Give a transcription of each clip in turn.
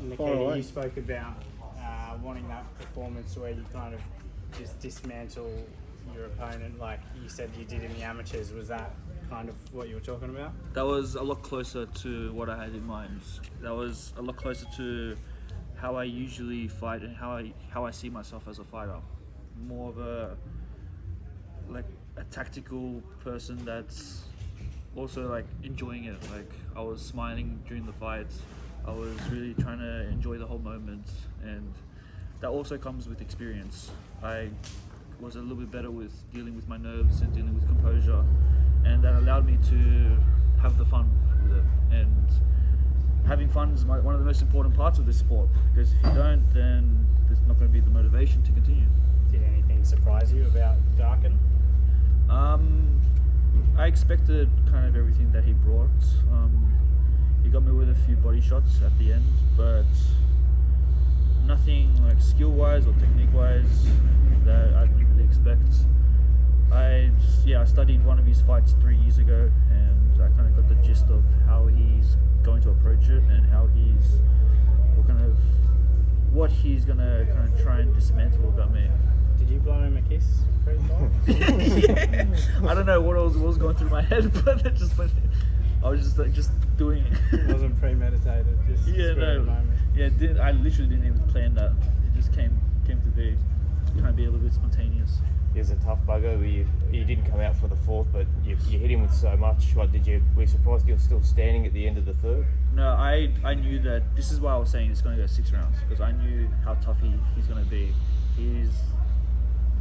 Nikita, you spoke about wanting that performance where you kind of just dismantle your opponent, like you said you did in the amateurs. Was that kind of what you were talking about? That was a lot closer to what I had in mind. That was a lot closer to how I usually fight and how I see myself as a fighter. More of a tactical person that's also like enjoying it. Like I was smiling during the fights. I was really trying to enjoy the whole moment, and that also comes with experience. I was a little bit better with dealing with my nerves and dealing with composure, and that allowed me to have the fun with it. And having fun is one of the most important parts of this sport, because if you don't, then there's not going to be the motivation to continue. Did anything surprise you about Darkon? I expected kind of everything that he brought. He got me with a few body shots at the end, but nothing like skill-wise or technique-wise that I didn't really expect. I studied one of his fights 3 years ago, and I kind of got the gist of how he's going to approach it and how what he's gonna kind of try and dismantle about me. Did you blow him a kiss pre-fight? Yeah. I don't know what was going through my head, but it just went. I was just doing it. It wasn't premeditated. Just I literally didn't even plan that. It just came to be, trying to be a little bit spontaneous. He was a tough bugger. You didn't come out for the fourth, but you hit him with so much. Were you surprised you're still standing at the end of the third? No, I knew that. This is why I was saying it's going to go 6 rounds, because I knew how tough he's going to be. He's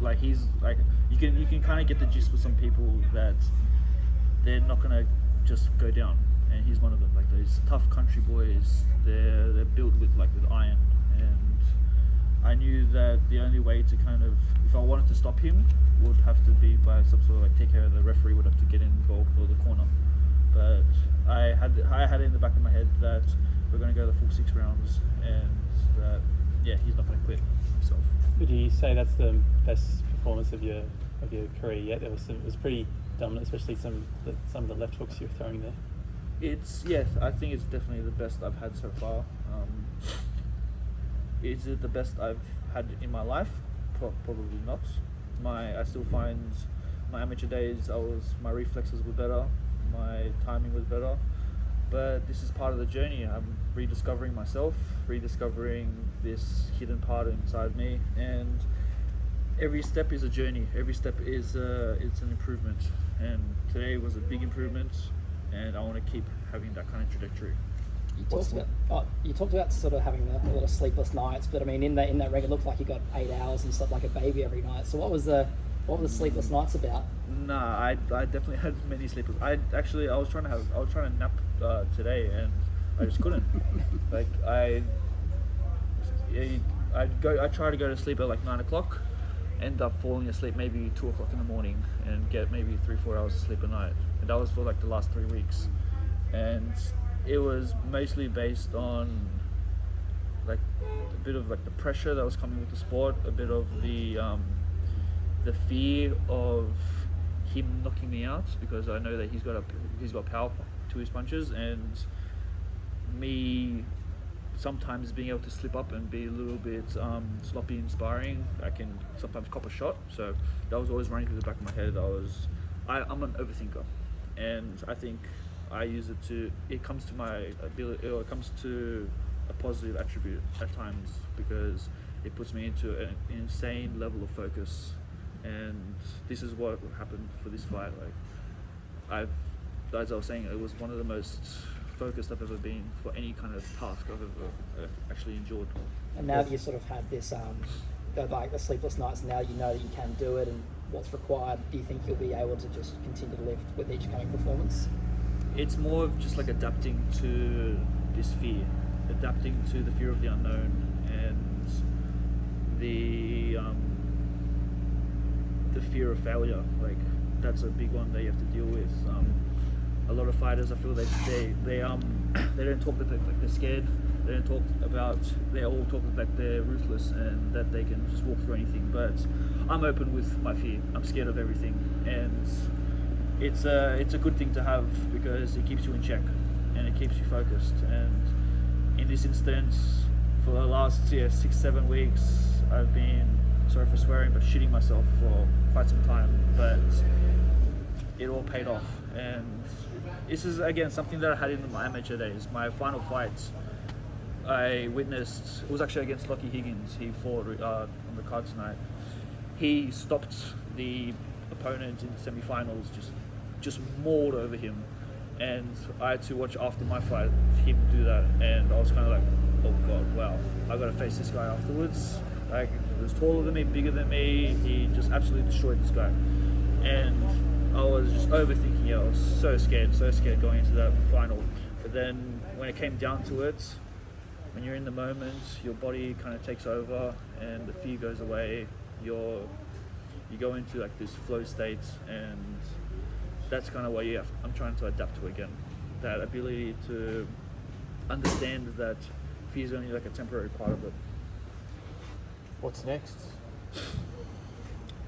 like you can kind of get the gist with some people that they're not going to just go down, and he's one of them. Like those tough country boys, they're built with iron, and I knew that the only way to kind of, if I wanted to stop him, would have to be by some sort of T.K.O. The referee would have to get involved for the corner. But I had it in the back of my head that we're going to go the full 6 rounds, and that he's not going to quit himself. Would you say that's the best performance of your career yet? It was pretty dominant, especially some of the left hooks you were throwing there. I think it's definitely the best I've had so far. Is it the best I've had in my life? Probably not. I still find my amateur days, my reflexes were better, my timing was better, but this is part of the journey. I'm rediscovering myself, rediscovering this hidden part inside me, and every step is a journey. Every step is it's an improvement, and today was a big improvement, and I want to keep having that kind of trajectory. You talked about sort of having a lot of sleepless nights, but I mean in that ring it looked like you got 8 hours and slept like a baby every night. So what were the sleepless nights about? Nah, I definitely had many sleepless. I was trying to nap today, and I just couldn't. I try to go to sleep at 9 o'clock, end up falling asleep maybe 2 o'clock in the morning, and get maybe 3-4 hours of sleep a night. And that was for the last 3 weeks, and it was mostly based on a bit of the pressure that was coming with the sport, a bit of the fear of him knocking me out, because I know that he's got power to his punches, and me sometimes being able to slip up and be a little bit sloppy in sparring. I can sometimes cop a shot, so that was always running through the back of my head. I'm an overthinker, and I think I use it to, it comes to my ability, or it comes to a positive attribute at times, because it puts me into an insane level of focus, and this is what happened for this fight. As I was saying, it was one of the most focused I've ever been for any kind of task I've ever actually endured. And now that you sort of had this, the sleepless nights, now you know that you can do it and what's required, do you think you'll be able to just continue to lift with each coming performance? It's more of just adapting to this fear, adapting to the fear of the unknown, and the fear of failure. That's a big one that you have to deal with. A lot of fighters, I feel they don't talk that they're scared. They don't talk about. They all talk like they're ruthless and that they can just walk through anything. But I'm open with my fear. I'm scared of everything, and it's a good thing to have, because it keeps you in check and it keeps you focused. And in this instance, for the last 6-7 weeks, I've been, sorry for swearing, but shitting myself for quite some time. But it all paid off, and this is again something that I had in my amateur days. My final fight, I witnessed, it was actually against Lockie Higgins. He fought on the card tonight. He stopped the opponent in semi-finals, just mauled over him, and I had to watch after my fight him do that, and I was kind of like, oh god, wow, I got to face this guy afterwards. Like, he was taller than me, bigger than me. He just absolutely destroyed this guy, and I was just overthinking it. I was so scared going into that final. But then when it came down to it, when you're in the moment, your body kind of takes over and the fear goes away. You go into like this flow state, and that's kind of what I'm trying to adapt to again. That ability to understand that fear is only like a temporary part of it. What's next?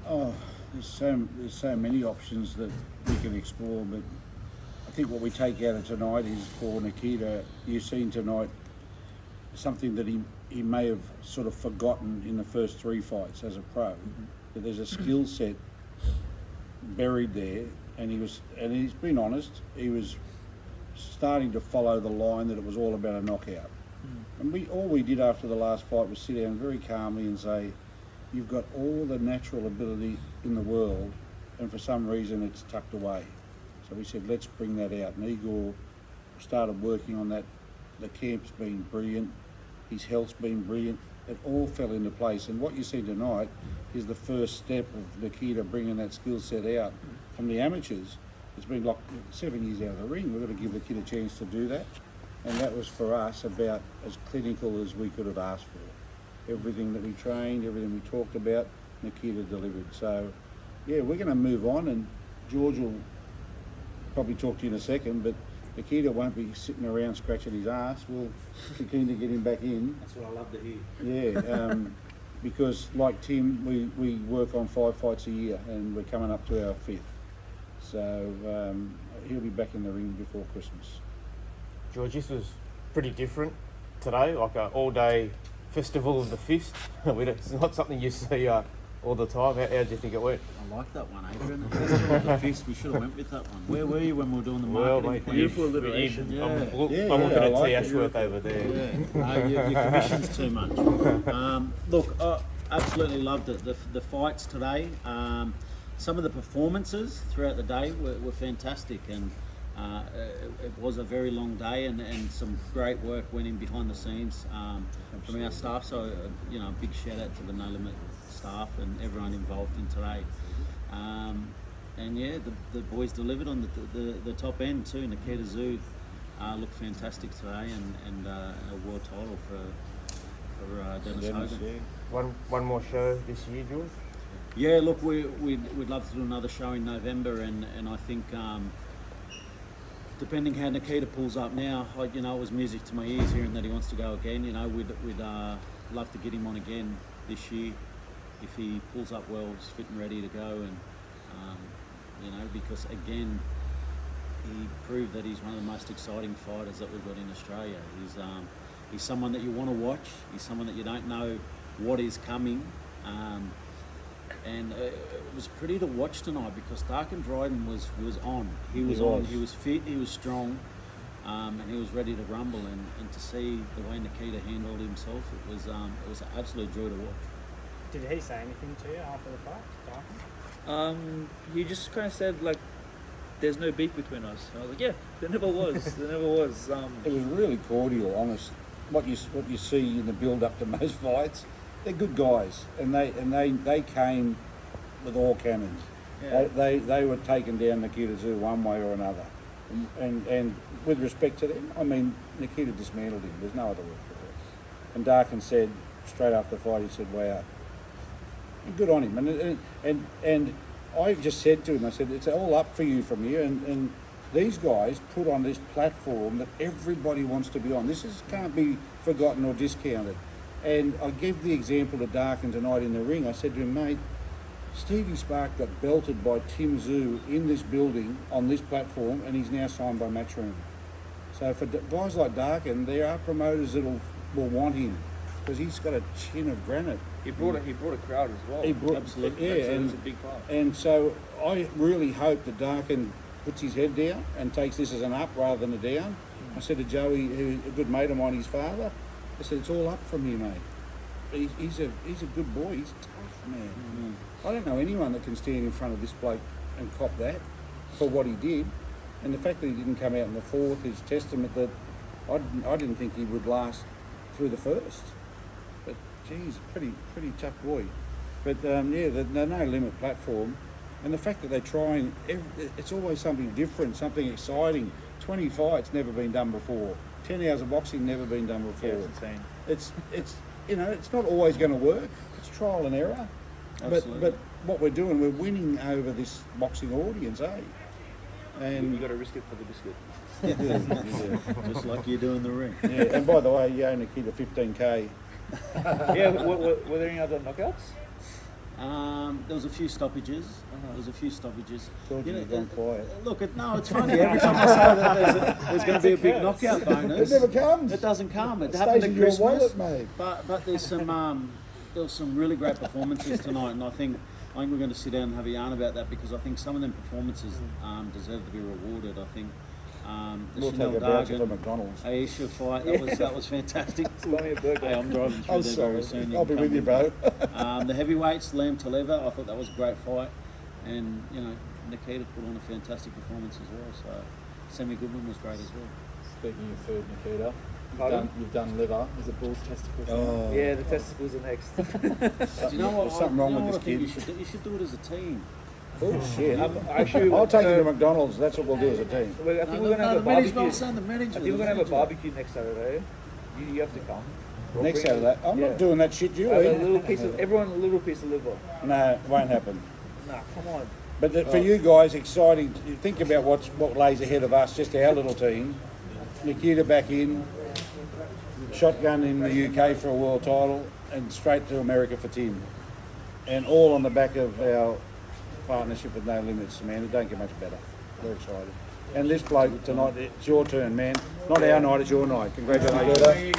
Oh, there's so many options that we can explore, but I think what we take out of tonight is for Nikita. You've seen tonight something that he may have sort of forgotten in the first 3 fights as a pro. That there's a skill set buried there, and he's been honest. He was starting to follow the line that it was all about a knockout. And all we did after the last fight was sit down very calmly and say, you've got all the natural ability in the world, and for some reason it's tucked away. So we said, let's bring that out. And Igor started working on that. The camp's been brilliant. His health's been brilliant. It all fell into place. And what you see tonight is the first step of Nikita bringing that skill set out from the amateurs. It's been like 7 years out of the ring. We've got to give the kid a chance to do that. And that was for us about as clinical as we could have asked for. Everything that we trained, everything we talked about, Nikita delivered. So, yeah, we're going to move on, and George will probably talk to you in a second, but Nikita won't be sitting around scratching his ass. We'll be keen to get him back in. That's what I love to hear. Yeah, because like Tim, we work on 5 fights a year, and we're coming up to our 5th. So he'll be back in the ring before Christmas. George, this was pretty different today, like an all-day festival of the fist. It's not something you see all the time. How do you think it went? I like that one, Adrian. Festival of the Fist. We should have went with that one. Where were you when we were doing the marketing? Mate, Beautiful alliteration. Yeah. I'm looking at T. Ashworth over there. Yeah, your commission's too much. Look, I absolutely loved it. The fights today, some of the performances throughout the day were fantastic, and it was a very long day, and some great work went in behind the scenes from our staff. So, a big shout out to the No Limit staff and everyone involved in today. And yeah, the boys delivered on the top end too. Nikita Tszyu looked fantastic today, and a world title for Dennis Hogan. Yeah. One more show this year, George? Yeah, look, we'd love to do another show in November, and I think depending how Nikita pulls up now, it was music to my ears hearing that he wants to go again. We'd love to get him on again this year if he pulls up well, he's fit and ready to go, and because again, he proved that he's one of the most exciting fighters that we've got in Australia. He's someone that you want to watch. He's someone that you don't know what is coming. And it was pretty to watch tonight because Darkon Dryden was on. He was on. He was fit. He was strong, and he was ready to rumble. And to see the way Nikita handled himself, it was an absolute joy to watch. Did he say anything to you after the fight, Darkon? He just kind of said like, "There's no beef between us." And I was like, "Yeah, there never was. There never was." It was really cordial, honest. What you see in the build up to most fights, they're good guys, and they came with all cannons. Yeah. They were taking down Nikita Tszyu one way or another, and with respect to them, I mean, Nikita dismantled him. There's no other word for it. And Darkon said straight after the fight, he said, "Wow, good on him." And I just said to him, I said, "It's all up for you from here." And these guys put on this platform that everybody wants to be on. Can't be forgotten or discounted. And I gave the example to Darkon tonight in the ring. I said to him, "Mate, Stevie Spark got belted by Tim Tszyu in this building on this platform, and he's now signed by Matchroom. So for guys like Darkon, there are promoters that will want him because he's got a chin of granite. He brought a crowd as well. He brought, Absolutely. yeah, it was and, a big part. and so I really hope that Darkon puts his head down and takes this as an up rather than a down. I said to Joey, who's a good mate of mine, his father, I said, it's all up from here, mate. He's a good boy. He's tough, man. I don't know anyone that can stand in front of this bloke and cop that for what he did. And the fact that he didn't come out in the fourth is testament that I didn't think he would last through the first. But geez, pretty tough boy. But yeah, the No Limit platform, and the fact that they're trying, it's always something different, something exciting. 20 fights never been done before. 10 hours of boxing never been done before. Yeah, it's insane. It's you know, it's not always going to work. It's trial and error. Absolutely. But what we're doing, we're winning over this boxing audience, eh? And You got to risk it for the biscuit. Just like you do in the ring. yeah, and by the way, you owe Nikita 15K. Yeah, were there any other knockouts? There was a few stoppages. There was a few stoppages. George, you've gone quiet. Look, it's funny. Every time I say that there's going to be a big knockout bonus, It never comes. it doesn't come. It It happened stays at in your Christmas. wallet, mate. But there's some there was some really great performances tonight, and I think we're going to sit down and have a yarn about that because I think some of them performances deserve to be rewarded. I think the We'll Chanel take a voucher for Dargan McDonald's. Aisha fight that was fantastic. Buy me a burger. Hey, I'm driving through I'm there sorry. very soon. I'll be can with you, come bro. the heavyweights, Lamb Taleva, I thought that was a great fight, and Nikita put on a fantastic performance as well. So Sammy Goodman was great as well. Speaking of food, Nikita, Pardon? you've done liver. Is it bull's testicles? Oh. Yeah, the testicles are next. Do you know what? There's something wrong you know with what this I think kid. you should do it as a team. Bullshit. Actually, I'll take you to McDonald's. That's what we'll do as a team. I think we're going to have a the manager, barbecue. I'm saying the manager. I think we're going to have a barbecue next Saturday. You have to come. We'll Next bring Saturday. I'm yeah. not doing that shit, Have a Julie. little piece of everyone, a little piece of liver. No, it won't happen. Nah, come on. But for you guys, exciting. Think about what lays ahead of us. Just our little team. Nikita back in, shotgun in the UK for a world title, and straight to America for Tim, and all on the back of our partnership with No Limits, man. It don't get much better. We're excited. And this bloke tonight, it's your turn, man. Not our night, it's your night. Congratulations.